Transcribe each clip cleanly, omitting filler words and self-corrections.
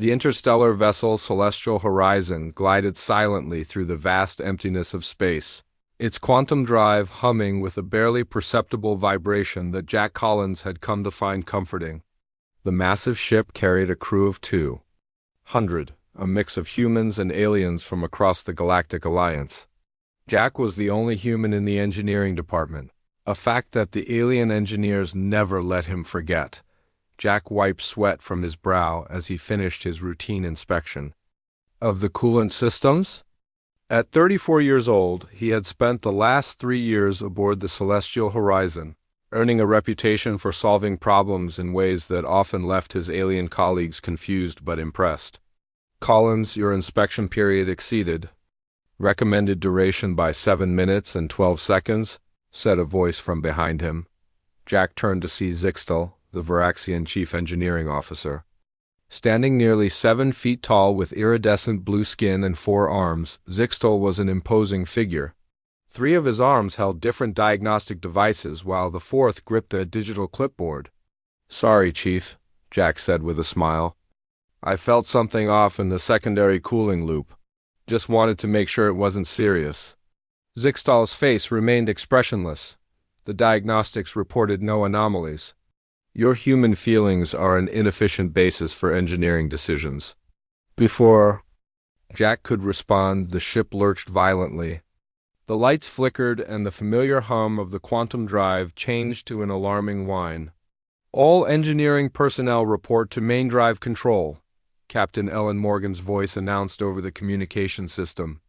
The interstellar vessel Celestial Horizon glided silently through the vast emptiness of space, its quantum drive humming with a barely perceptible vibration that Jack Collins had come to find comforting. The massive ship carried a crew of 200, a mix of humans and aliens from across the Galactic Alliance. Jack was the only human in the engineering department, a fact that the alien engineers never let him forget. Jack wiped sweat from his brow as he finished his routine inspection of the coolant systems. At 34 years old, he had spent the last 3 years aboard the Celestial Horizon, earning a reputation for solving problems in ways that often left his alien colleagues confused but impressed. "Collins, your inspection period exceeded. Recommended duration by 7 minutes and 12 seconds, said a voice from behind him. Jack turned to see Zixtal, the Varaxian chief engineering officer. Standing nearly 7 feet tall with iridescent blue skin and 4 arms, Zixtal was an imposing figure. 3 of his arms held different diagnostic devices while the 4th gripped a digital clipboard. "Sorry, Chief," Jack said with a smile. "I felt something off in the secondary cooling loop. Just wanted to make sure it wasn't serious." Zixtal's face remained expressionless. The diagnostics reported no anomalies. "Your human feelings are an inefficient basis for engineering decisions." Before Jack could respond, the ship lurched violently. The lights flickered and the familiar hum of the quantum drive changed to an alarming whine. "All engineering personnel report to main drive control," Captain Ellen Morgan's voice announced over the communication system.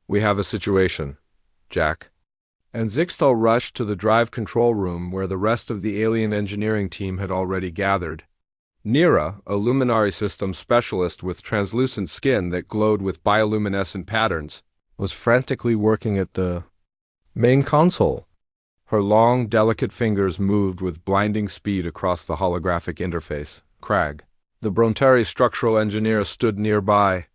"We have a situation, Jack." And Zixtal rushed to the drive control room where the rest of the alien engineering team had already gathered. Nira, a luminary system specialist with translucent skin that glowed with bioluminescent patterns, was frantically working at the main console. Her long, delicate fingers moved with blinding speed across the holographic interface. Crag, the Bronteri structural engineer, stood nearby.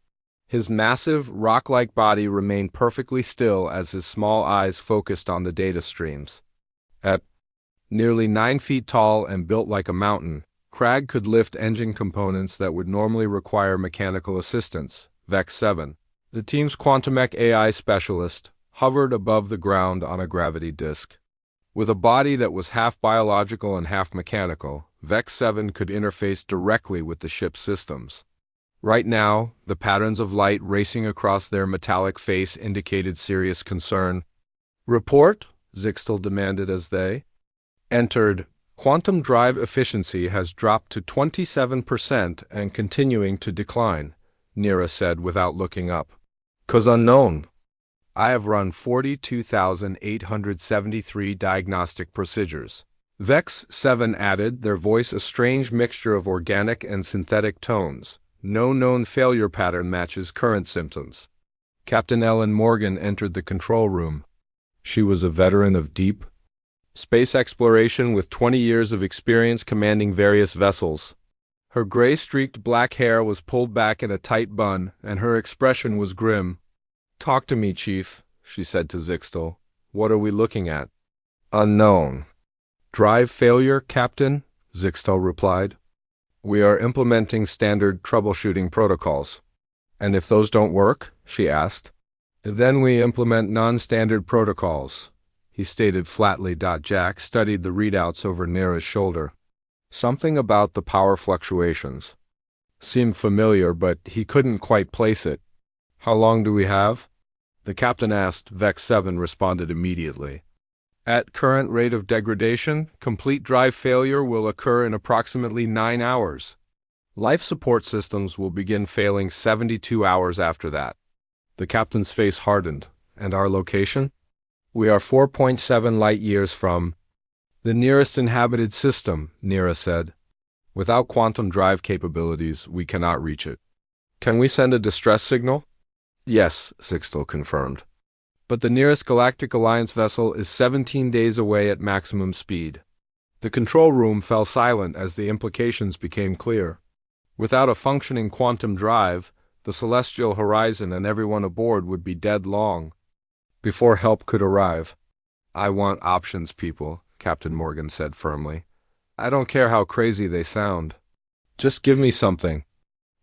His massive, rock-like body remained perfectly still as his small eyes focused on the data streams. At nearly 9 feet tall and built like a mountain, Crag could lift engine components that would normally require mechanical assistance. Vex 7, the team's quantumech AI specialist, hovered above the ground on a gravity disk. With a body that was half biological and half mechanical, Vex 7 could interface directly with the ship's systems. Right now, the patterns of light racing across their metallic face indicated serious concern. "Report?" Zixtal demanded as they entered. "Quantum drive efficiency has dropped to 27% and continuing to decline," Nira said without looking up. "'Cause unknown. I have run 42,873 diagnostic procedures." Vex 7 added, their voice a strange mixture of organic and synthetic tones. "No known failure pattern matches current symptoms." Captain Ellen Morgan entered the control room. She was a veteran of deep space exploration with 20 years of experience commanding various vessels. Her gray-streaked black hair was pulled back in a tight bun, and her expression was grim. "Talk to me, Chief," she said to Zixtal. "What are we looking at?" "Unknown." "Drive failure, Captain," Zixtal replied. "We are implementing standard troubleshooting protocols." "And if those don't work?" she asked. "Then we implement non-standard protocols," he stated flatly. Jack studied the readouts over Nira's shoulder. Something about the power fluctuations seemed familiar, but he couldn't quite place it. "How long do we have?" the captain asked. Vex 7 responded immediately. "At current rate of degradation, complete drive failure will occur in approximately 9 hours. Life support systems will begin failing 72 hours after that." The captain's face hardened. "And our location?" "We are 4.7 light-years from the nearest inhabited system," Nira said. "Without quantum drive capabilities, we cannot reach it." "Can we send a distress signal?" "Yes," Zixtal confirmed. "But the nearest Galactic Alliance vessel is 17 days away at maximum speed." The control room fell silent as the implications became clear. Without a functioning quantum drive, the Celestial Horizon and everyone aboard would be dead long before help could arrive. "I want options, people," Captain Morgan said firmly. "I don't care how crazy they sound. Just give me something."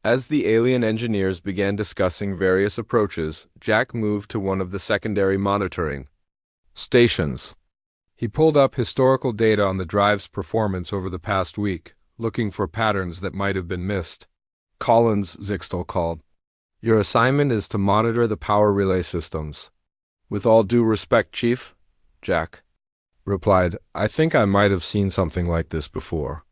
As the alien engineers began discussing various approaches, Jack moved to one of the secondary monitoring stations. He pulled up historical data on the drive's performance over the past week, looking for patterns that might have been missed. Collins, Zixtel called. Your assignment is to monitor the power relay systems. With all due respect, Chief, Jack replied. I think I might have seen something like this before.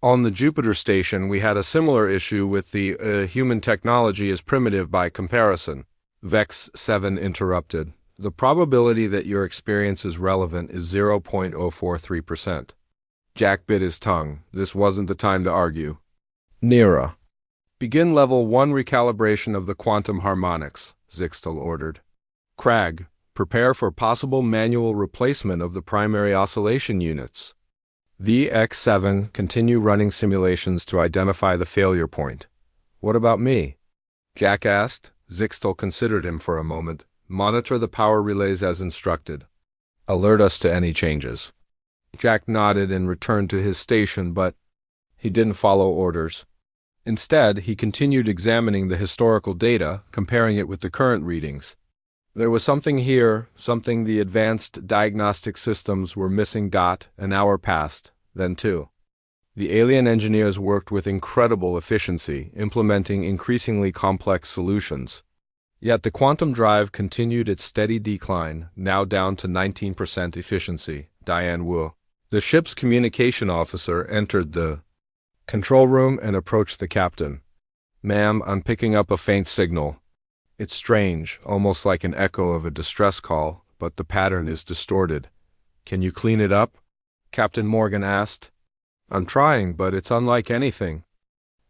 On the Jupiter station, we had a similar issue with the human technology is primitive by comparison. Vex 7 interrupted. The probability that your experience is relevant is 0.043%. Jack bit his tongue. This wasn't the time to argue. Nira. Begin level 1 recalibration of the quantum harmonics, Zixtel ordered. Crag, prepare for possible manual replacement of the primary oscillation units. VX7, continue running simulations to identify the failure point. What about me? Jack asked. Zixtel considered him for a moment. Monitor the power relays as instructed. Alert us to any changes. Jack nodded and returned to his station, but he didn't follow orders. Instead, he continued examining the historical data, comparing it with the current readings. There was something here, something the advanced diagnostic systems were missing. An hour passed, then two. The alien engineers worked with incredible efficiency, implementing increasingly complex solutions. Yet the quantum drive continued its steady decline, now down to 19% efficiency. Diane Wu, the ship's communication officer, entered the control room and approached the captain. Ma'am, I'm picking up a faint signal. It's strange, almost like an echo of a distress call, but the pattern is distorted. Can you clean it up? Captain Morgan asked. I'm trying, but it's unlike anything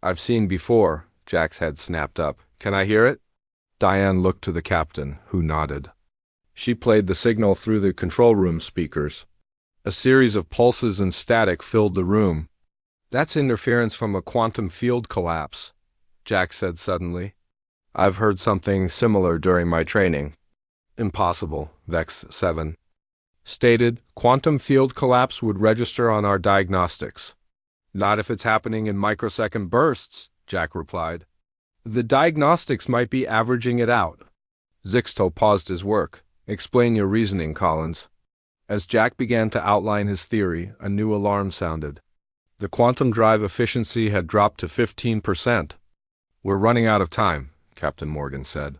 I've seen before. Jack's head snapped up. Can I hear it? Diane looked to the captain, who nodded. She played the signal through the control room speakers. A series of pulses and static filled the room. That's interference from a quantum field collapse, Jack said suddenly. I've heard something similar during my training. Impossible, Vex 7 stated. Quantum field collapse would register on our diagnostics. Not if it's happening in microsecond bursts, Jack replied. The diagnostics might be averaging it out. Zixtel paused his work. Explain your reasoning, Collins. As Jack began to outline his theory, a new alarm sounded. The quantum drive efficiency had dropped to 15%. We're running out of time, Captain Morgan said.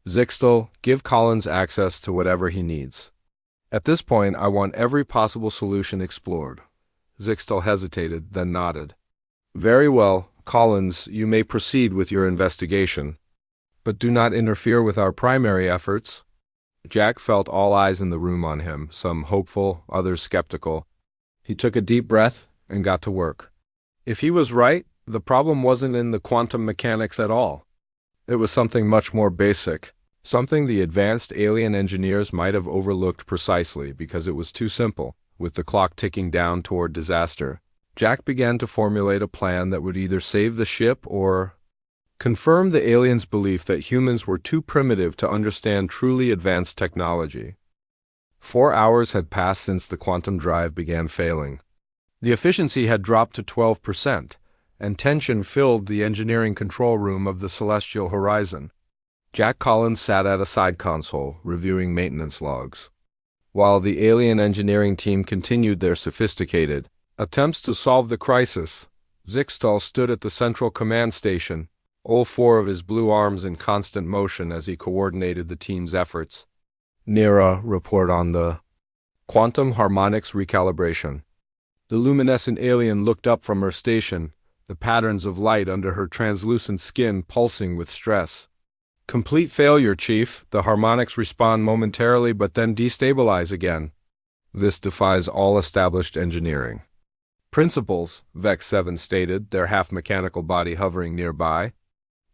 Zixtel, give Collins access to whatever he needs. At this point, I want every possible solution explored. Zixtel hesitated, then nodded. Very well, Collins, you may proceed with your investigation. But do not interfere with our primary efforts. Jack felt all eyes in the room on him, some hopeful, others skeptical. He took a deep breath and got to work. If he was right, the problem wasn't in the quantum mechanics at all. It was something much more basic, something the advanced alien engineers might have overlooked precisely because it was too simple. With the clock ticking down toward disaster, Jack began to formulate a plan that would either save the ship or confirm the aliens' belief that humans were too primitive to understand truly advanced technology. 4 hours had passed since the quantum drive began failing. The efficiency had dropped to 12%, and tension filled the engineering control room of the celestial horizon. Jack Collins sat at a side console, reviewing maintenance logs. While the alien engineering team continued their sophisticated attempts to solve the crisis, Zixtel stood at the central command station, all four of his blue arms in constant motion as he coordinated the team's efforts. Nira, report on the quantum harmonics recalibration. The luminescent alien looked up from her station, the patterns of light under her translucent skin pulsing with stress. Complete failure, Chief. The harmonics respond momentarily but then destabilize again. This defies all established engineering principles, Vex 7 stated, their half-mechanical body hovering nearby.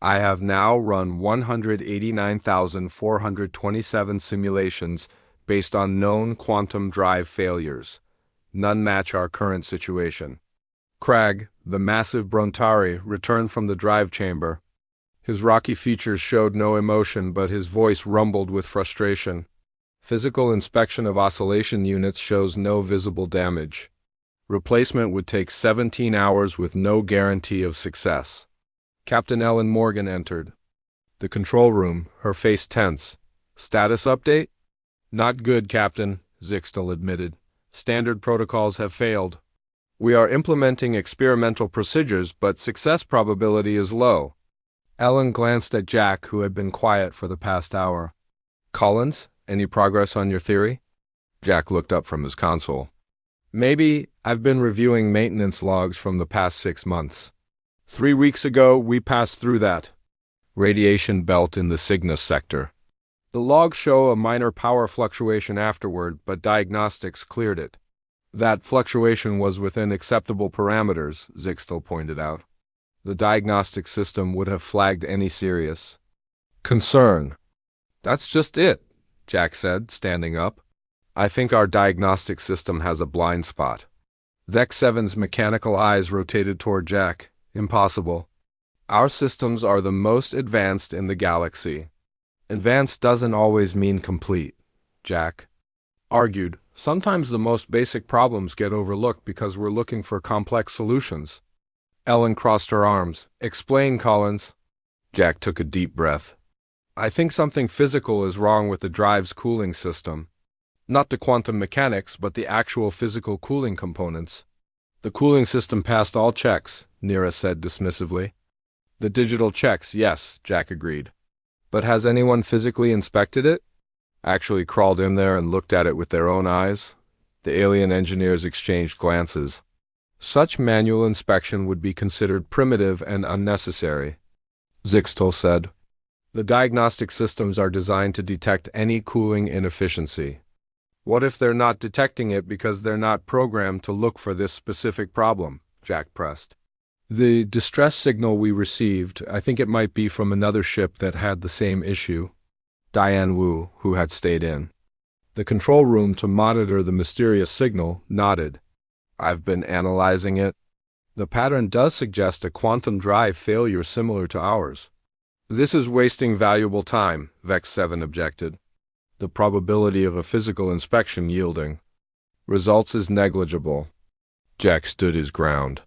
I have now run 189,427 simulations based on known quantum drive failures. None match our current situation. Crag, the massive Brontari, returned from the drive chamber. His rocky features showed no emotion, but his voice rumbled with frustration. Physical inspection of oscillation units shows no visible damage. Replacement would take 17 hours with no guarantee of success. Captain Ellen Morgan entered the control room, her face tense. Status update? Not good, Captain, Zixtel admitted. Standard protocols have failed. We are implementing experimental procedures, but success probability is low. Ellen glanced at Jack, who had been quiet for the past hour. Collins, any progress on your theory? Jack looked up from his console. Maybe. I've been reviewing maintenance logs from the past 6 months. 3 weeks ago, we passed through that radiation belt in the Cygnus sector. The logs show a minor power fluctuation afterward, but diagnostics cleared it. That fluctuation was within acceptable parameters, Zixtel pointed out. The diagnostic system would have flagged any serious concern. That's just it, Jack said, standing up. I think our diagnostic system has a blind spot. Vex 7's mechanical eyes rotated toward Jack. Impossible. Our systems are the most advanced in the galaxy. Advanced doesn't always mean complete, Jack argued. Sometimes the most basic problems get overlooked because we're looking for complex solutions. Ellen crossed her arms. Explain, Collins. Jack took a deep breath. I think something physical is wrong with the drive's cooling system. Not the quantum mechanics, but the actual physical cooling components. The cooling system passed all checks, Nira said dismissively. The digital checks, yes, Jack agreed. But has anyone physically inspected it? Actually crawled in there and looked at it with their own eyes? The alien engineers exchanged glances. Such manual inspection would be considered primitive and unnecessary, Zixtel said. The diagnostic systems are designed to detect any cooling inefficiency. What if they're not detecting it because they're not programmed to look for this specific problem? Jack pressed. The distress signal we received, I think it might be from another ship that had the same issue. Diane Wu, who had stayed in the control room to monitor the mysterious signal, nodded. I've been analyzing it. The pattern does suggest a quantum drive failure similar to ours. This is wasting valuable time, Vex 7 objected. The probability of a physical inspection yielding results is negligible. Jack stood his ground.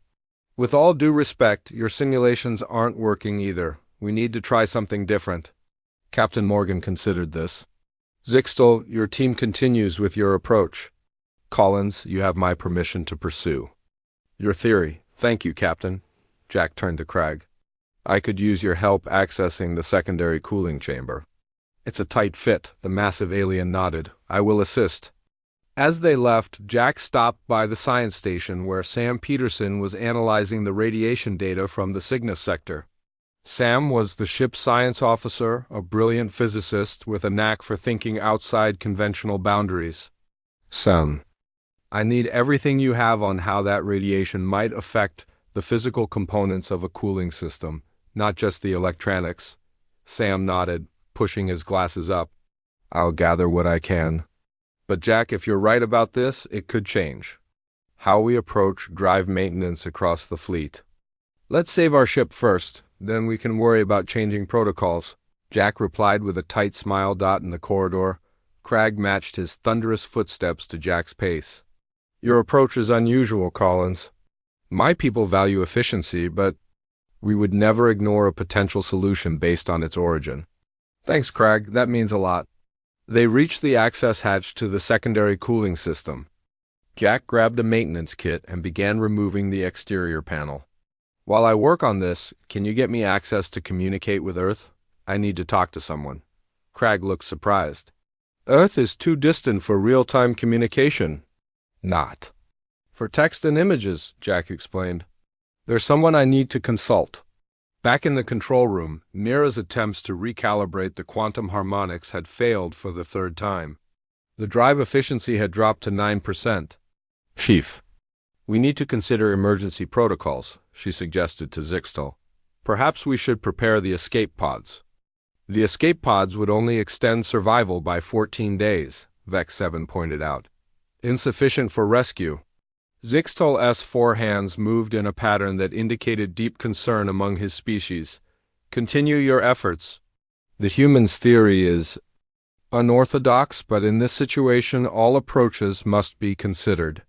With all due respect, your simulations aren't working either. We need to try something different. Captain Morgan considered this. Zixtel, your team continues with your approach. Collins, you have my permission to pursue your theory. Thank you, Captain. Jack turned to Cragg. I could use your help accessing the secondary cooling chamber. It's a tight fit, the massive alien nodded. I will assist. As they left, Jack stopped by the science station where Sam Peterson was analyzing the radiation data from the Cygnus sector. Sam was the ship's science officer, a brilliant physicist with a knack for thinking outside conventional boundaries. Sam, I need everything you have on how that radiation might affect the physical components of a cooling system, not just the electronics. Sam nodded, pushing his glasses up. I'll gather what I can. But Jack, if you're right about this, it could change how we approach drive maintenance across the fleet. Let's save our ship first, then we can worry about changing protocols, Jack replied with a tight smile. In the corridor, Cragg matched his thunderous footsteps to Jack's pace. Your approach is unusual, Collins. My people value efficiency, but we would never ignore a potential solution based on its origin. Thanks, Cragg. That means a lot. They reached the access hatch to the secondary cooling system. Jack grabbed a maintenance kit and began removing the exterior panel. While I work on this, can you get me access to communicate with Earth? I need to talk to someone. Cragg looked surprised. Earth is too distant for real-time communication. Not. For text and images, Jack explained. There's someone I need to consult. Back in the control room, Mira's attempts to recalibrate the quantum harmonics had failed for the third time. The drive efficiency had dropped to 9%. Chief, we need to consider emergency protocols, she suggested to Zixtel. Perhaps we should prepare the escape pods. The escape pods would only extend survival by 14 days, Vex 7 pointed out. Insufficient for rescue. Zixtel's four hands moved in a pattern that indicated deep concern among his species. Continue your efforts. The human's theory is unorthodox, but in this situation all approaches must be considered.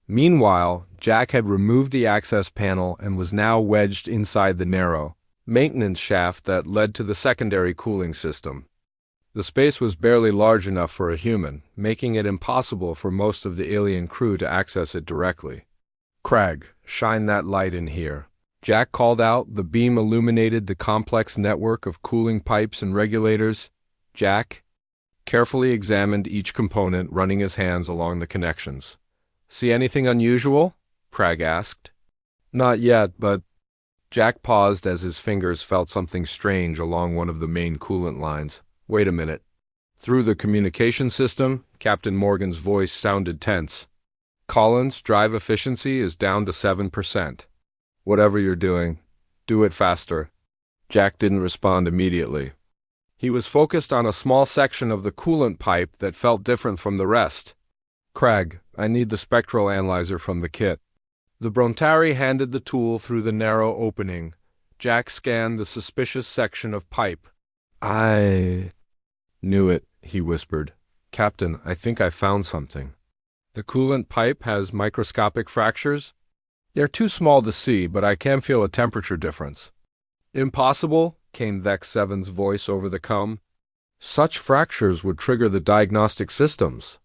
Meanwhile, Jack had removed the access panel and was now wedged inside the narrow, maintenance shaft that led to the secondary cooling system. The space was barely large enough for a human, making it impossible for most of the alien crew to access it directly. "Crag, shine that light in here," Jack called out. The beam illuminated the complex network of cooling pipes and regulators. Jack carefully examined each component, running his hands along the connections. "See anything unusual?" Crag asked. "Not yet, but—" Jack paused as his fingers felt something strange along one of the main coolant lines. "Wait a minute." Through the communication system, Captain Morgan's voice sounded tense. "Collins, drive efficiency is down to 7%. Whatever you're doing, do it faster." Jack didn't respond immediately. He was focused on a small section of the coolant pipe that felt different from the rest. "Crag, I need the spectral analyzer from the kit." The Brontari handed the tool through the narrow opening. Jack scanned the suspicious section of pipe. "I knew it," he whispered. "Captain, I think I found something." "The coolant pipe has microscopic fractures?" "They're too small to see, but I can feel a temperature difference." "Impossible," came Vex 7's voice over the com. "Such fractures would trigger the diagnostic systems."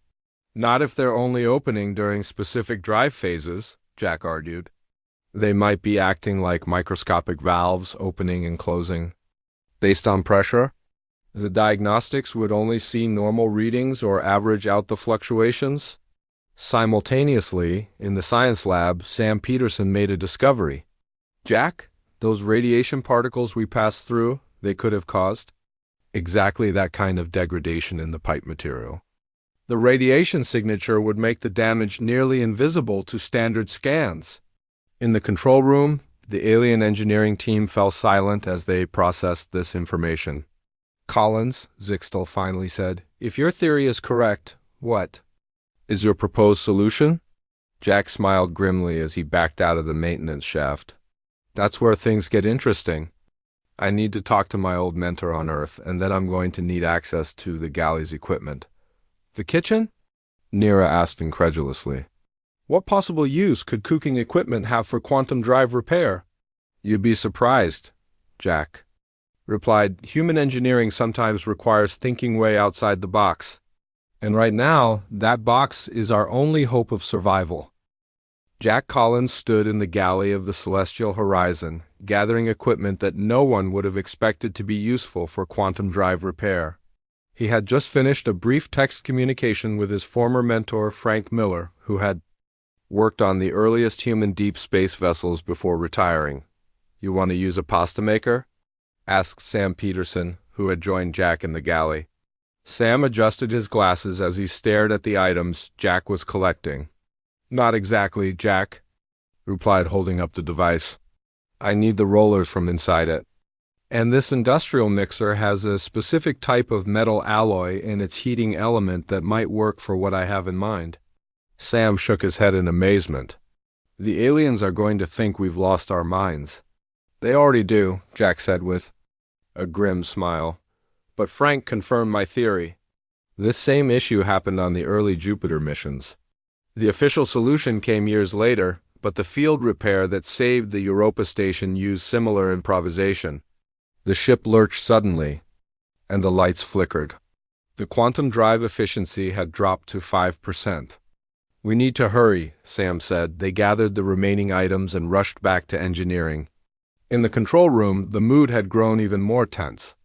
"Not if they're only opening during specific drive phases," Jack argued. "They might be acting like microscopic valves, opening and closing. Based on pressure, the diagnostics would only see normal readings or average out the fluctuations." Simultaneously, in the science lab, Sam Peterson made a discovery. "Jack, those radiation particles we passed through, they could have caused exactly that kind of degradation in the pipe material. The radiation signature would make the damage nearly invisible to standard scans." In the control room, the alien engineering team fell silent as they processed this information. "Collins," Zixtel finally said, "if your theory is correct, what is your proposed solution?" Jack smiled grimly as he backed out of the maintenance shaft. "That's where things get interesting. I need to talk to my old mentor on Earth, and then I'm going to need access to the galley's equipment." "The kitchen?" Nira asked incredulously. "What possible use could cooking equipment have for quantum drive repair?" "You'd be surprised," Jack replied. "Human engineering sometimes requires thinking way outside the box. And right now, that box is our only hope of survival." Jack Collins stood in the galley of the Celestial Horizon, gathering equipment that no one would have expected to be useful for quantum drive repair. He had just finished a brief text communication with his former mentor, Frank Miller, who had worked on the earliest human deep space vessels before retiring. "You want to use a pasta maker?" asked Sam Peterson, who had joined Jack in the galley. Sam adjusted his glasses as he stared at the items Jack was collecting. "Not exactly, Jack," replied, holding up the device. "I need the rollers from inside it. And this industrial mixer has a specific type of metal alloy in its heating element that might work for what I have in mind." Sam shook his head in amazement. "The aliens are going to think we've lost our minds." "They already do," Jack said with a grim smile. "But Frank confirmed my theory. This same issue happened on the early Jupiter missions. The official solution came years later, but the field repair that saved the Europa station used similar improvisation." The ship lurched suddenly, and the lights flickered. The quantum drive efficiency had dropped to 5%. "We need to hurry," Sam said. They gathered the remaining items and rushed back to engineering. In the control room, the mood had grown even more tense.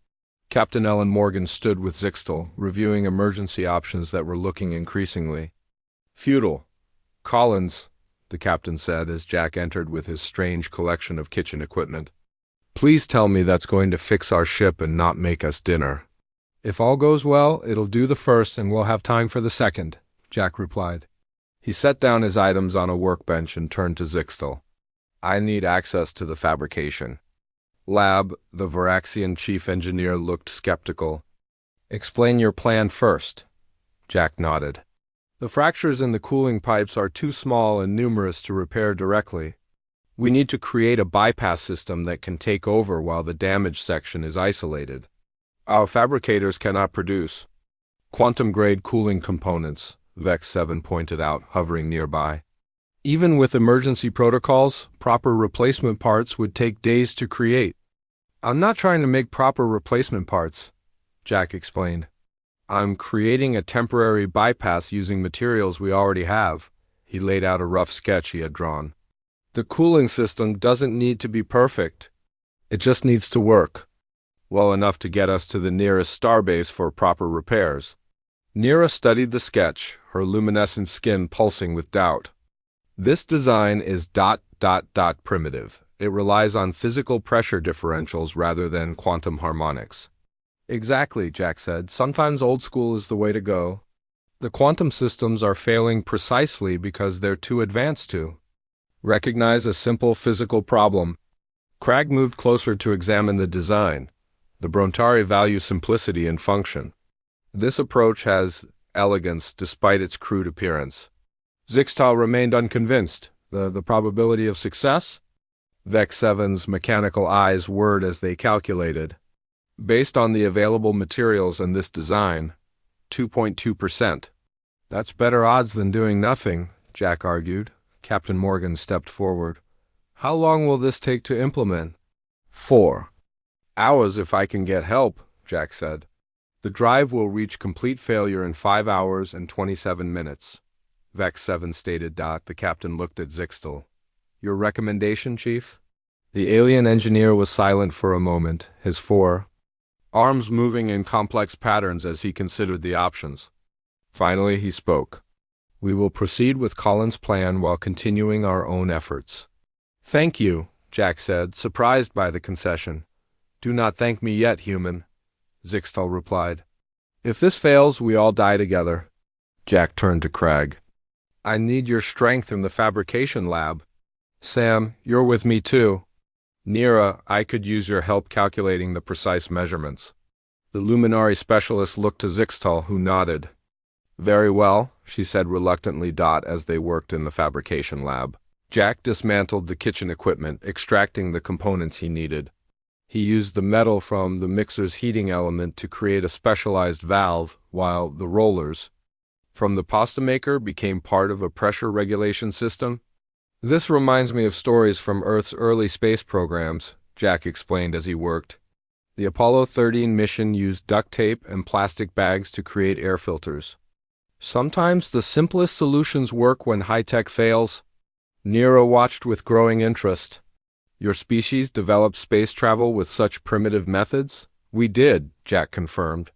Captain Ellen Morgan stood with Zixtel, reviewing emergency options that were looking increasingly futile. "Collins," the captain said as Jack entered with his strange collection of kitchen equipment, "please tell me that's going to fix our ship and not make us dinner." "If all goes well, it'll do the first and we'll have time for the second," Jack replied. He set down his items on a workbench and turned to Zixtel. "I need access to the fabrication lab." The Varaxian chief engineer looked skeptical. "Explain your plan first." Jack nodded. "The fractures in the cooling pipes are too small and numerous to repair directly. We need to create a bypass system that can take over while the damaged section is isolated. Our fabricators cannot produce quantum-grade cooling components," Vex 7 pointed out, hovering nearby. "Even with emergency protocols, proper replacement parts would take days to create." I'm not trying to make proper replacement parts, Jack explained. I'm creating a temporary bypass using materials we already have. He laid out a rough sketch he had drawn. The cooling system doesn't need to be perfect. It just needs to work well enough to get us to the nearest starbase for proper repairs. Nira studied the sketch, her luminescent skin pulsing with doubt. This design is ... primitive. It relies on physical pressure differentials rather than quantum harmonics. Exactly, Jack said. Sometimes old school is the way to go. The quantum systems are failing precisely because they're too advanced to recognize a simple physical problem. Cragg moved closer to examine the design. The Brontari value simplicity and function. This approach has elegance despite its crude appearance. Zixtal remained unconvinced. The probability of success? Vex 7's mechanical eyes whirred as they calculated. Based on the available materials in this design, 2.2%. That's better odds than doing nothing, Jack argued. Captain Morgan stepped forward. How long will this take to implement? 4 hours if I can get help, Jack said. The drive will reach complete failure in 5 hours and 27 minutes. Vex 7 stated. The captain looked at Zixtal. Your recommendation, Chief? The alien engineer was silent for a moment, his arms moving in complex patterns as he considered the options. Finally, he spoke. We will proceed with Collins' plan while continuing our own efforts. Thank you, Jack said, surprised by the concession. Do not thank me yet, human, Zixtal replied. If this fails, we all die together. Jack turned to Cragg. I need your strength in the fabrication lab. Sam, you're with me too. Nira, I could use your help calculating the precise measurements. The Luminari specialist looked to Zixtal, who nodded. Very well, she said reluctantly. As they worked in the fabrication lab, Jack dismantled the kitchen equipment, extracting the components he needed. He used the metal from the mixer's heating element to create a specialized valve, while the rollers from the pasta maker became part of a pressure regulation system. This reminds me of stories from Earth's early space programs, Jack explained as he worked. The Apollo 13 mission used duct tape and plastic bags to create air filters. Sometimes the simplest solutions work when high-tech fails. Nira watched with growing interest. Your species developed space travel with such primitive methods? We did, Jack confirmed.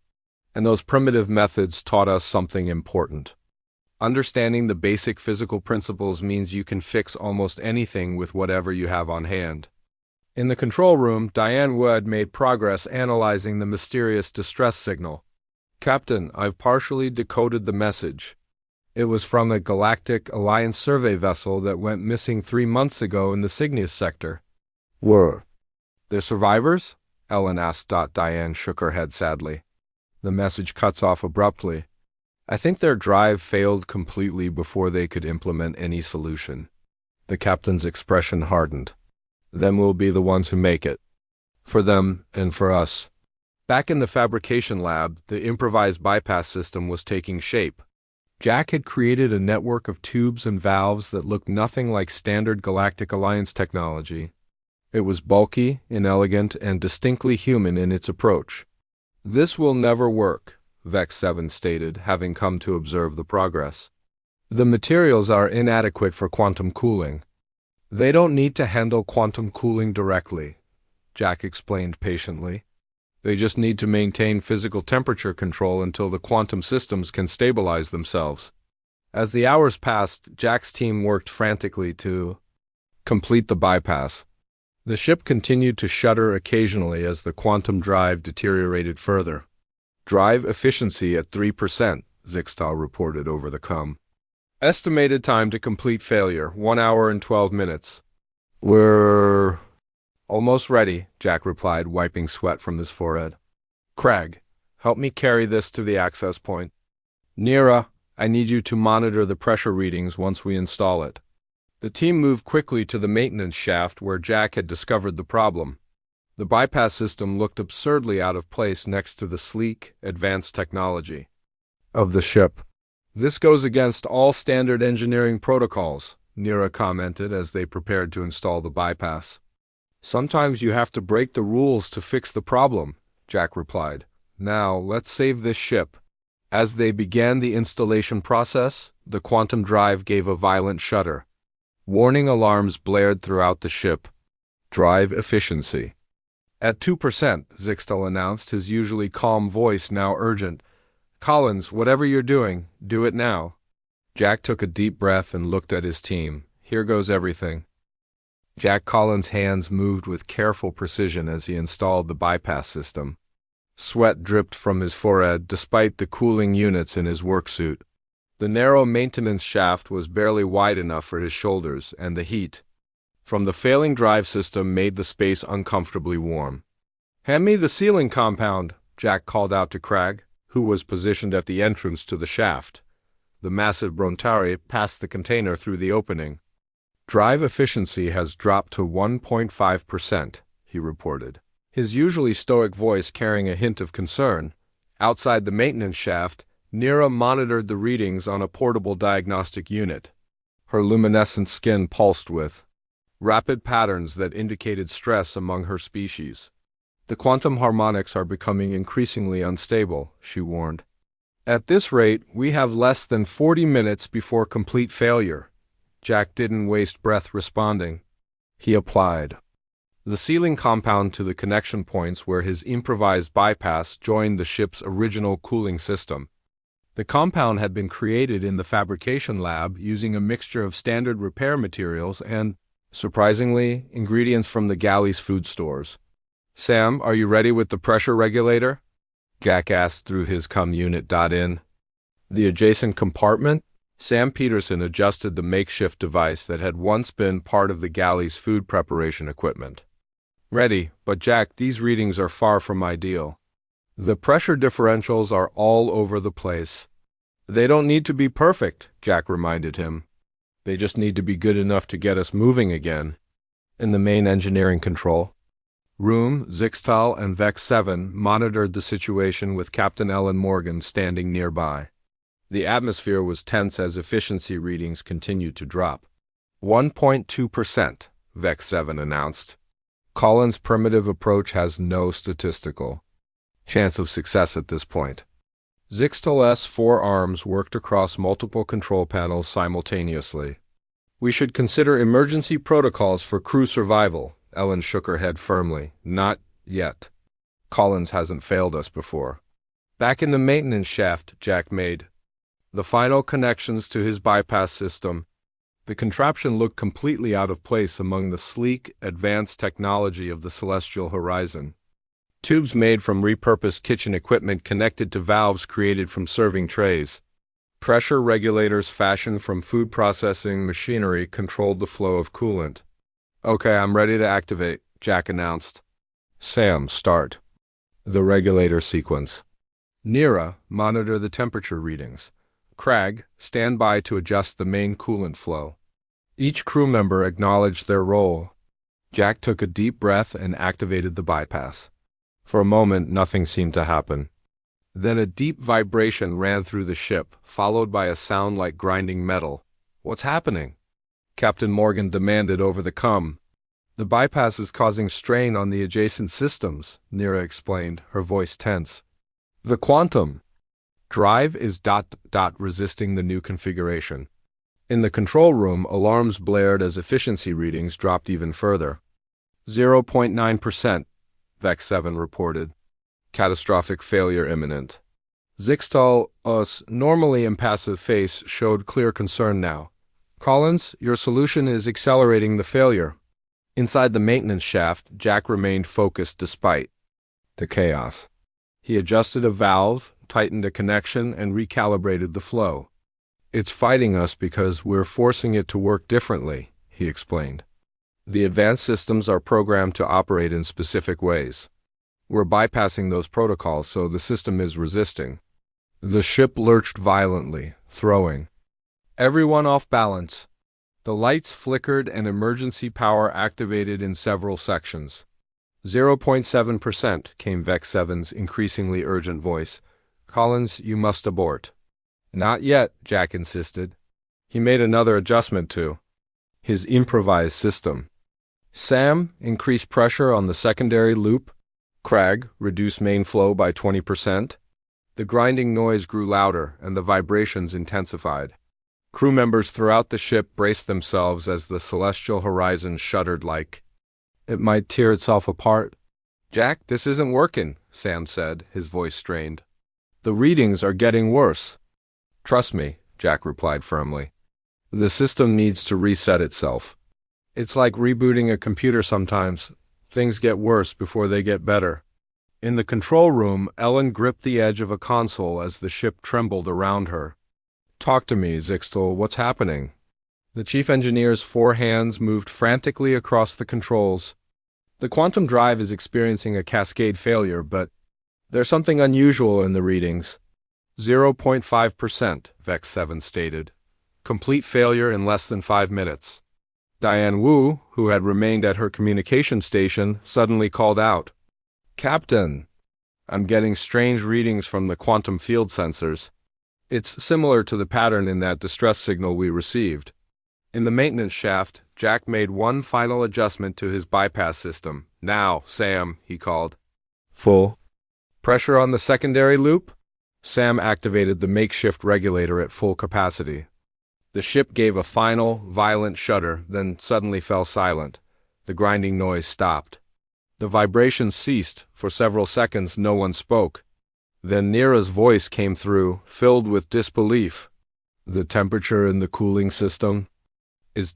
And those primitive methods taught us something important. Understanding the basic physical principles means you can fix almost anything with whatever you have on hand. In the control room, Diane Wood made progress analyzing the mysterious distress signal. Captain, I've partially decoded the message. It was from a Galactic Alliance survey vessel that went missing 3 months ago in the Cygnus sector. Were there survivors? Ellen asked. Diane shook her head sadly. The message cuts off abruptly. I think their drive failed completely before they could implement any solution. The captain's expression hardened. Then we'll be the ones who make it. For them and for us. Back in the fabrication lab, the improvised bypass system was taking shape. Jack had created a network of tubes and valves that looked nothing like standard Galactic Alliance technology. It was bulky, inelegant, and distinctly human in its approach. This will never work, Vex 7 stated, having come to observe the progress. The materials are inadequate for quantum cooling. They don't need to handle quantum cooling directly, Jack explained patiently. They just need to maintain physical temperature control until the quantum systems can stabilize themselves. As the hours passed, Jack's team worked frantically to complete the bypass. The ship continued to shudder occasionally as the quantum drive deteriorated further. Drive efficiency at 3%, Zixtal reported over the comm. Estimated time to complete failure, 1 hour and 12 minutes. We're almost ready, Jack replied, wiping sweat from his forehead. Cragg, help me carry this to the access point. Nira, I need you to monitor the pressure readings once we install it. The team moved quickly to the maintenance shaft where Jack had discovered the problem. The bypass system looked absurdly out of place next to the sleek, advanced technology of the ship. This goes against all standard engineering protocols, Nira commented as they prepared to install the bypass. Sometimes you have to break the rules to fix the problem, Jack replied. Now, let's save this ship. As they began the installation process, the quantum drive gave a violent shudder. Warning alarms blared throughout the ship. Drive efficiency. At 2%, Zixtel announced, his usually calm voice now urgent. Collins, whatever you're doing, do it now. Jack took a deep breath and looked at his team. Here goes everything. Jack Collins' hands moved with careful precision as he installed the bypass system. Sweat dripped from his forehead despite the cooling units in his work suit. The narrow maintenance shaft was barely wide enough for his shoulders, and the heat from the failing drive system made the space uncomfortably warm. Hand me the sealing compound, Jack called out to Cragg, who was positioned at the entrance to the shaft. The massive Brontari passed the container through the opening. Drive efficiency has dropped to 1.5%, he reported, his usually stoic voice carrying a hint of concern. Outside the maintenance shaft, Nira monitored the readings on a portable diagnostic unit. Her luminescent skin pulsed with rapid patterns that indicated stress among her species. The quantum harmonics are becoming increasingly unstable, she warned. At this rate, we have less than 40 minutes before complete failure. Jack didn't waste breath responding. He applied the sealing compound to the connection points where his improvised bypass joined the ship's original cooling system. The compound had been created in the fabrication lab using a mixture of standard repair materials and, surprisingly, ingredients from the galley's food stores. Sam, are you ready with the pressure regulator? Jack asked through his unit.in. The adjacent compartment? Sam Peterson adjusted the makeshift device that had once been part of the galley's food preparation equipment. Ready, but Jack, these readings are far from ideal. The pressure differentials are all over the place. They don't need to be perfect, Jack reminded him. They just need to be good enough to get us moving again. In the main engineering control room, Zixtal and Vex 7 monitored the situation with Captain Ellen Morgan standing nearby. The atmosphere was tense as efficiency readings continued to drop. 1.2%, Vex 7 announced. Collins' primitive approach has no statistical chance of success at this point. Zixtal's 4 arms worked across multiple control panels simultaneously. We should consider emergency protocols for crew survival, Ellen shook her head firmly. Not yet. Collins hasn't failed us before. Back in the maintenance shaft, Jack made the final connections to his bypass system. The contraption looked completely out of place among the sleek, advanced technology of the celestial horizon. Tubes made from repurposed kitchen equipment connected to valves created from serving trays. Pressure regulators fashioned from food processing machinery controlled the flow of coolant. Okay, I'm ready to activate, Jack announced. Sam, start the regulator sequence. Nira, monitor the temperature readings. Cragg, stand by to adjust the main coolant flow. Each crew member acknowledged their role. Jack took a deep breath and activated the bypass. For a moment, nothing seemed to happen. Then a deep vibration ran through the ship, followed by a sound like grinding metal. What's happening? Captain Morgan demanded over the comm. The bypass is causing strain on the adjacent systems, Nira explained, her voice tense. The quantum drive is ... resisting the new configuration. In the control room, alarms blared as efficiency readings dropped even further. 0.9%, Vex 7 reported. Catastrophic failure imminent. Zixtal's normally impassive face showed clear concern now. Collins, your solution is accelerating the failure. Inside the maintenance shaft, Jack remained focused despite the chaos. He adjusted a valve, tightened a connection, and recalibrated the flow. It's fighting us because we're forcing it to work differently, he explained. The advanced systems are programmed to operate in specific ways. We're bypassing those protocols, so the system is resisting. The ship lurched violently, throwing everyone off balance. The lights flickered and emergency power activated in several sections. 0.7%, came Vex 7's increasingly urgent voice. Collins, you must abort. Not yet, Jack insisted. He made another adjustment to his improvised system. Sam, increase pressure on the secondary loop. Crag, reduce main flow by 20%. The grinding noise grew louder, and the vibrations intensified. Crew members throughout the ship braced themselves as the celestial horizon shuddered like it might tear itself apart. "Jack, this isn't working," Sam said, his voice strained. "The readings are getting worse." "Trust me," Jack replied firmly. "The system needs to reset itself. It's like rebooting a computer sometimes. Things get worse before they get better." In the control room, Ellen gripped the edge of a console as the ship trembled around her. "Talk to me, Zixtel. What's happening?" The chief engineer's four hands moved frantically across the controls. "The quantum drive is experiencing a cascade failure, but there's something unusual in the readings." 0.5%, Vex 7 stated. "Complete failure in less than 5 minutes." Diane Wu, who had remained at her communication station, suddenly called out, "Captain, I'm getting strange readings from the quantum field sensors. It's similar to the pattern in that distress signal we received." In the maintenance shaft, Jack made one final adjustment to his bypass system. "Now, Sam," he called. "Full pressure on the secondary loop?" Sam activated the makeshift regulator at full capacity. The ship gave a final, violent shudder, then suddenly fell silent. The grinding noise stopped. The vibrations ceased. For several seconds no one spoke. Then Nira's voice came through, filled with disbelief. "The temperature in the cooling system is ...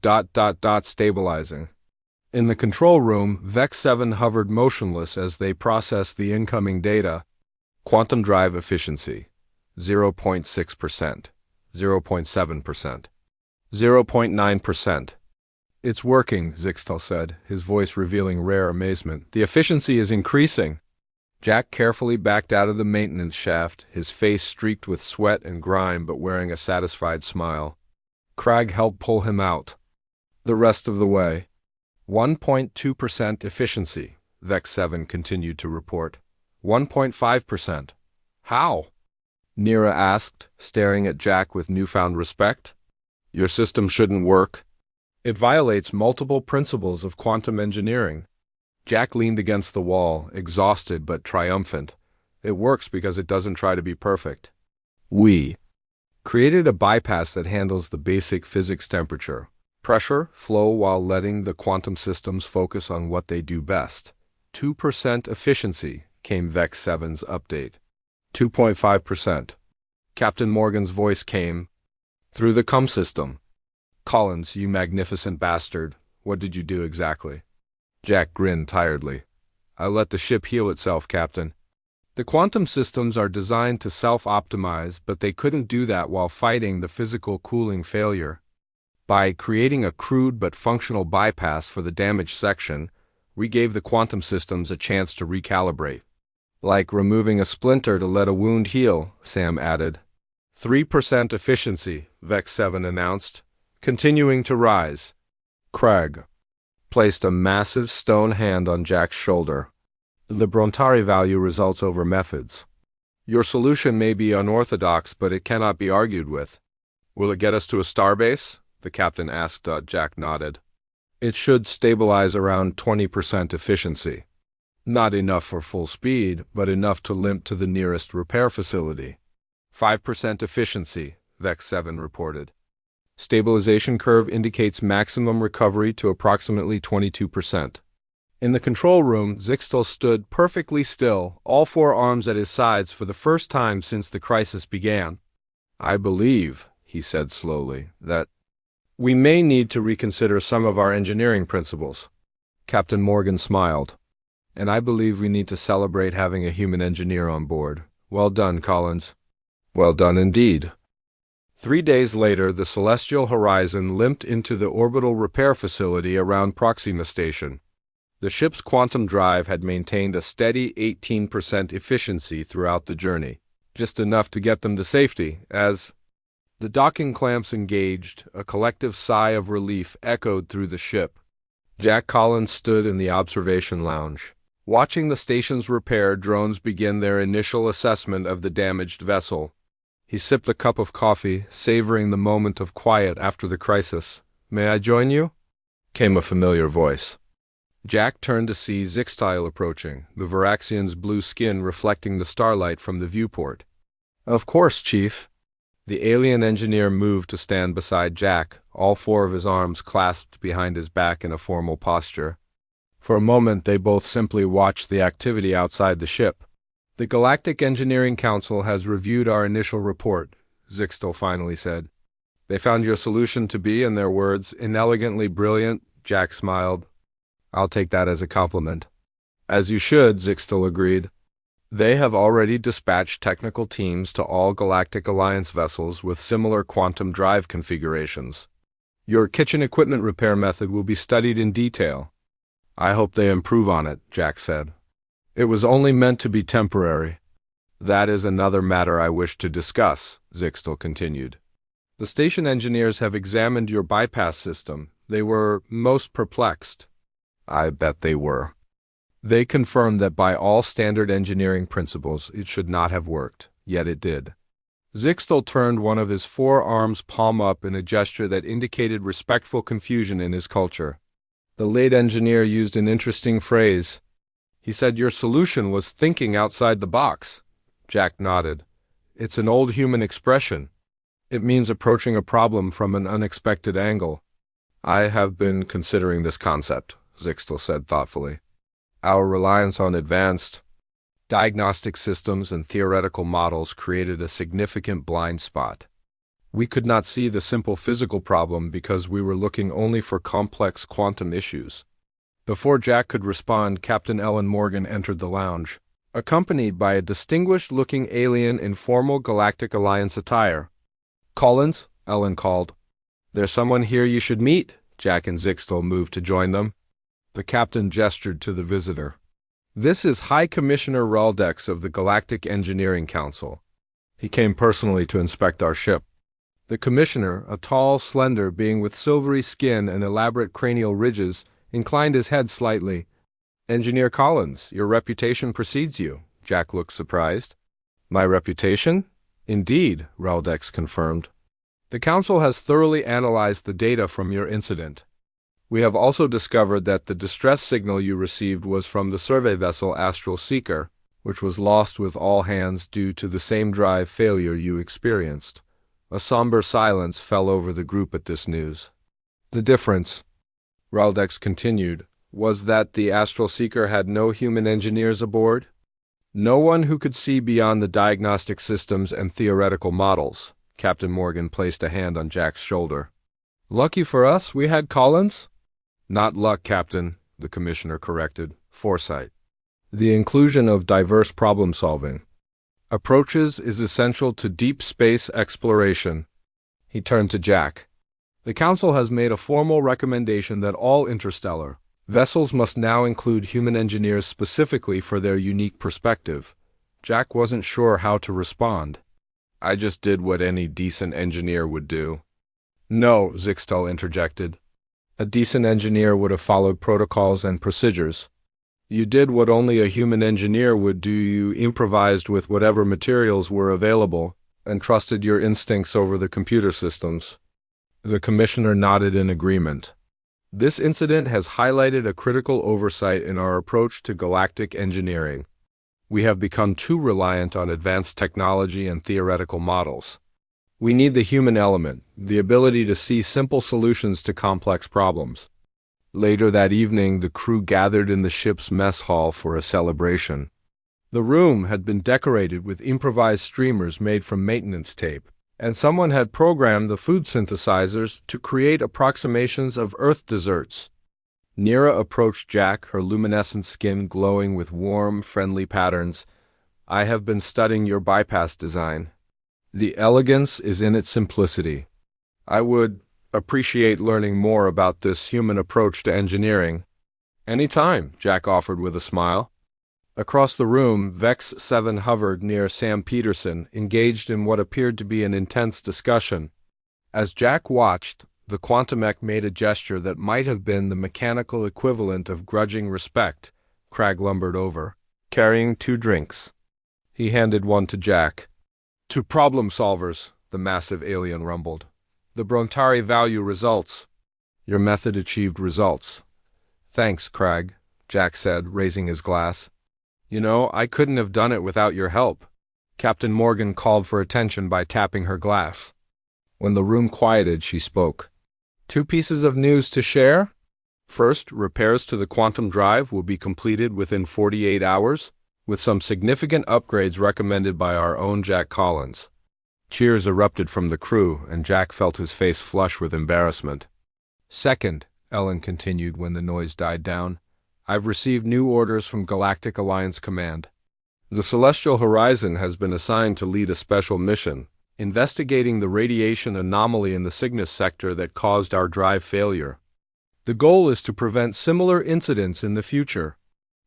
stabilizing." In the control room, Vex 7 hovered motionless as they processed the incoming data. Quantum drive efficiency, 0.6%, 0.7%, 0.9%. "It's working," Zixtel said, his voice revealing rare amazement. "The efficiency is increasing." Jack carefully backed out of the maintenance shaft, his face streaked with sweat and grime but wearing a satisfied smile. Crag helped pull him out. The rest of the way. 1.2% efficiency, Vex 7 continued to report. 1.5%. "How?" Nira asked, staring at Jack with newfound respect. "Your system shouldn't work. It violates multiple principles of quantum engineering." Jack leaned against the wall, exhausted but triumphant. "It works because it doesn't try to be perfect. We created a bypass that handles the basic physics temperature, pressure, flow while letting the quantum systems focus on what they do best. 2% efficiency," came Vex 7's update. 2.5%. Captain Morgan's voice came through the CUM system. "Collins, you magnificent bastard. What did you do exactly?" Jack grinned tiredly. "I let the ship heal itself, Captain. The quantum systems are designed to self-optimize, but they couldn't do that while fighting the physical cooling failure. By creating a crude but functional bypass for the damaged section, we gave the quantum systems a chance to recalibrate." "Like removing a splinter to let a wound heal," Sam added. 3% efficiency, Vex 7 announced, continuing to rise. Crag placed a massive stone hand on Jack's shoulder. "The Brontari value results over methods. Your solution may be unorthodox, but it cannot be argued with." "Will it get us to a starbase?" the captain asked. Jack nodded. "It should stabilize around 20% efficiency. Not enough for full speed, but enough to limp to the nearest repair facility." 5% efficiency, Vex 7 reported. "Stabilization curve indicates maximum recovery to approximately 22%. In the control room, Zixtel stood perfectly still, all four arms at his sides for the first time since the crisis began. "I believe," he said slowly, "that we may need to reconsider some of our engineering principles." Captain Morgan smiled. "And I believe we need to celebrate having a human engineer on board. Well done, Collins." "Well done indeed." 3 days later, the celestial horizon limped into the orbital repair facility around Proxima Station. The ship's quantum drive had maintained a steady 18% efficiency throughout the journey, just enough to get them to safety. As the docking clamps engaged, a collective sigh of relief echoed through the ship. Jack Collins stood in the observation lounge, watching the station's repair drones begin their initial assessment of the damaged vessel. He sipped a cup of coffee, savoring the moment of quiet after the crisis. "May I join you?" came a familiar voice. Jack turned to see Zixtile approaching, the Varaxian's blue skin reflecting the starlight from the viewport. Of course, Chief. The alien engineer moved to stand beside Jack, all four of his arms clasped behind his back in a formal posture. For a moment they both simply watched the activity outside the ship. The Galactic Engineering Council has reviewed our initial report, Zixtile finally said. They found your solution to be, in their words, inelegantly brilliant. Jack smiled. I'll take that as a compliment. As you should, Zixtile agreed. They have already dispatched technical teams to all Galactic Alliance vessels with similar quantum drive configurations. Your kitchen equipment repair method will be studied in detail. I hope they improve on it, Jack said. It was only meant to be temporary. That is another matter I wish to discuss, Zixtile continued. The station engineers have examined your bypass system. They were most perplexed. I bet they were. They confirmed that by all standard engineering principles it should not have worked, yet it did. Zixtile turned one of his forearms palm up in a gesture that indicated respectful confusion in his culture. The late engineer used an interesting phrase. He said your solution was thinking outside the box. Jack nodded. It's an old human expression. It means approaching a problem from an unexpected angle. I have been considering this concept, Zixtile said thoughtfully. Our reliance on advanced diagnostic systems and theoretical models created a significant blind spot. We could not see the simple physical problem because we were looking only for complex quantum issues. Before Jack could respond, Captain Ellen Morgan entered the lounge, accompanied by a distinguished-looking alien in formal Galactic Alliance attire. Collins, Ellen called. There's someone here you should meet. Jack and Zixtile moved to join them. The captain gestured to the visitor. This is High Commissioner Raldex of the Galactic Engineering Council. He came personally to inspect our ship. The commissioner, a tall, slender being with silvery skin and elaborate cranial ridges, inclined his head slightly. Engineer Collins, your reputation precedes you. Jack looked surprised. My reputation? Indeed, Raldex confirmed. The Council has thoroughly analyzed the data from your incident. We have also discovered that the distress signal you received was from the survey vessel Astral Seeker, which was lost with all hands due to the same drive failure you experienced. A somber silence fell over the group at this news. The difference, Raldex continued, was that the Astral Seeker had no human engineers aboard? No one who could see beyond the diagnostic systems and theoretical models. Captain Morgan placed a hand on Jack's shoulder. Lucky for us, we had Collins? Not luck, Captain, the commissioner corrected. Foresight. The inclusion of diverse problem-solving approaches is essential to deep space exploration. He turned to Jack. The Council has made a formal recommendation that all interstellar vessels must now include human engineers specifically for their unique perspective. Jack wasn't sure how to respond. I just did what any decent engineer would do. No, Zixtile interjected. A decent engineer would have followed protocols and procedures. You did what only a human engineer would do. You improvised with whatever materials were available and trusted your instincts over the computer systems. The commissioner nodded in agreement. This incident has highlighted a critical oversight in our approach to galactic engineering. We have become too reliant on advanced technology and theoretical models. We need the human element, the ability to see simple solutions to complex problems. Later that evening, the crew gathered in the ship's mess hall for a celebration. The room had been decorated with improvised streamers made from maintenance tape, and someone had programmed the food synthesizers to create approximations of Earth desserts. Nira approached Jack, her luminescent skin glowing with warm, friendly patterns. I have been studying your bypass design. The elegance is in its simplicity. I would appreciate learning more about this human approach to engineering. Any time, Jack offered with a smile. Across the room, Vex 7 hovered near Sam Peterson, engaged in what appeared to be an intense discussion. As Jack watched, the Quantumech made a gesture that might have been the mechanical equivalent of grudging respect. Crag lumbered over, carrying 2 drinks. He handed one to Jack. To problem solvers, the massive alien rumbled. The Brontari value results. Your method achieved results. Thanks, Craig, Jack said, raising his glass. You know, I couldn't have done it without your help. Captain Morgan called for attention by tapping her glass. When the room quieted, she spoke. 2 pieces of news to share? First, repairs to the quantum drive will be completed within 48 hours, with some significant upgrades recommended by our own Jack Collins. Cheers erupted from the crew, and Jack felt his face flush with embarrassment. Second, Ellen continued when the noise died down, I've received new orders from Galactic Alliance Command. The Celestial Horizon has been assigned to lead a special mission, investigating the radiation anomaly in the Cygnus sector that caused our drive failure. The goal is to prevent similar incidents in the future.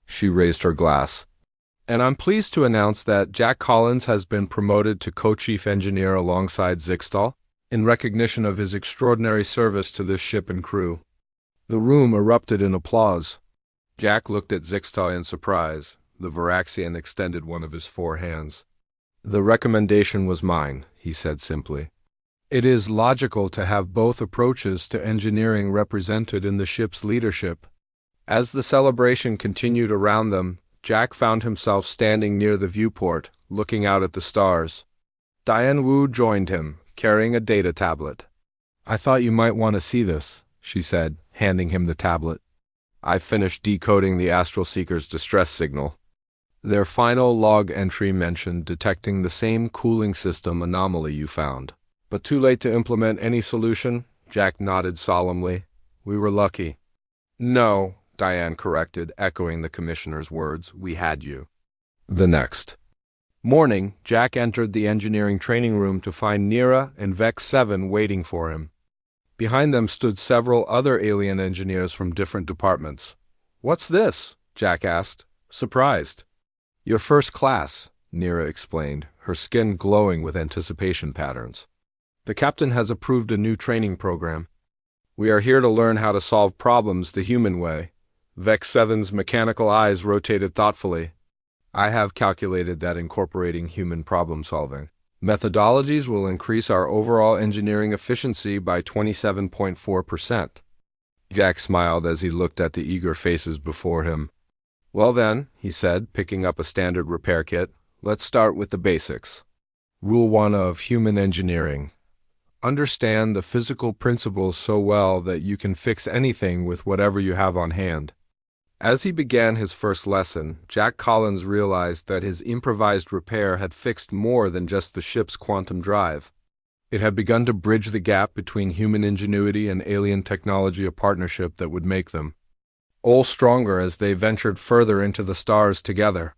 She raised her glass. And I'm pleased to announce that Jack Collins has been promoted to co-chief engineer alongside Zixtal, in recognition of his extraordinary service to this ship and crew. The room erupted in applause. Jack looked at Zixtal in surprise. The Varaxian extended one of his 4 hands. The recommendation was mine, he said simply. It is logical to have both approaches to engineering represented in the ship's leadership. As the celebration continued around them, Jack found himself standing near the viewport, looking out at the stars. Diane Wu joined him, carrying a data tablet. I thought you might want to see this, she said, handing him the tablet. I finished decoding the Astral Seeker's distress signal. Their final log entry mentioned detecting the same cooling system anomaly you found. But too late to implement any solution? Jack nodded solemnly. We were lucky. No, Diane corrected, echoing the commissioner's words. We had you. The next morning, Jack entered the engineering training room to find Nira and Vex 7 waiting for him. Behind them stood several other alien engineers from different departments. What's this? Jack asked, surprised. Your first class, Nira explained, her skin glowing with anticipation patterns. The captain has approved a new training program. We are here to learn how to solve problems the human way. Vex 7's mechanical eyes rotated thoughtfully. I have calculated that incorporating human problem-solving methodologies will increase our overall engineering efficiency by 27.4%. Jack smiled as he looked at the eager faces before him. Well then, he said, picking up a standard repair kit, let's start with the basics. Rule 1 of human engineering. Understand the physical principles so well that you can fix anything with whatever you have on hand. As he began his first lesson, Jack Collins realized that his improvised repair had fixed more than just the ship's quantum drive. It had begun to bridge the gap between human ingenuity and alien technology, a partnership that would make them all stronger as they ventured further into the stars together.